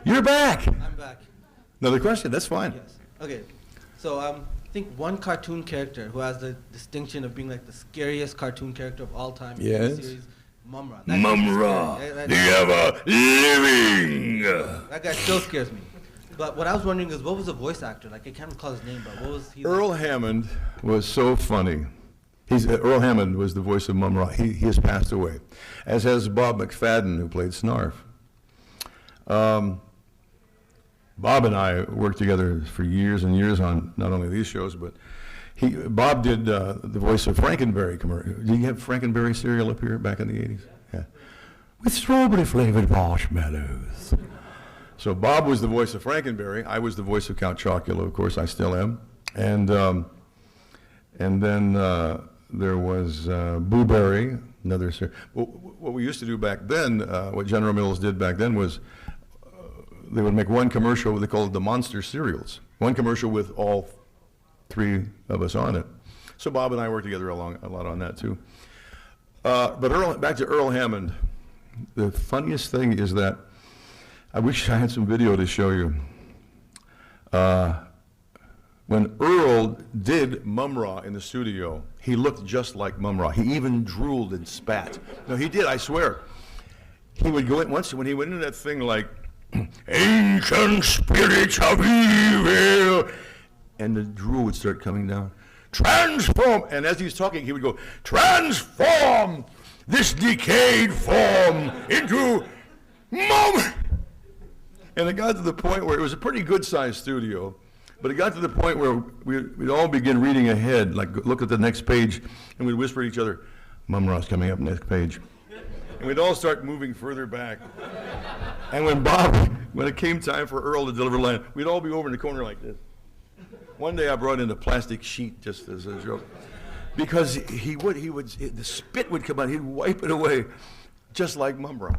You're back. I'm back. Another question, that's fine. Yes. Okay. So I think one cartoon character who has the distinction of being like the scariest cartoon character of all time in the series, Mumm-Ra. Mumm-Ra, the ever-living. That guy still scares me. But what I was wondering is, what was the voice actor? Like, I can't recall his name, but what was he? Earl Hammond was so funny. Earl Hammond was the voice of Mumm-Ra. He has passed away, as has Bob McFadden, who played Snarf. Bob and I worked together for years and years on not only these shows, but Bob did the voice of Frankenberry commercial. Did you have Frankenberry cereal up here back in the 80s? Yeah. With strawberry-flavored marshmallows. So Bob was the voice of Frankenberry. I was the voice of Count Chocula, of course, I still am. And then there was Boo Berry, another cereal. What we used to do back then, what General Mills did back then was they would make one commercial, they called it the Monster Cereals. One commercial with all three of us on it. So Bob and I worked together a lot on that too. But back to Earl Hammond. The funniest thing is that, I wish I had some video to show you. When Earl did Mumm-Ra in the studio, he looked just like Mumm-Ra. He even drooled and spat. No, he did, I swear. He would go in once, when he went into that thing like, ancient spirits of evil, and the drool would start coming down. Transform, and as he was talking, he would go, transform this decayed form into Mumm. And it got to the point where it was a pretty good-sized studio, but it got to the point where we'd all begin reading ahead, like look at the next page, and we'd whisper to each other, Mumm-Ra's coming up next page. And we'd all start moving further back. And when it came time for Earl to deliver a line, we'd all be over in the corner like this. One day I brought in a plastic sheet just as a joke. Because the spit would come out, he'd wipe it away, just like Mumm-Ra.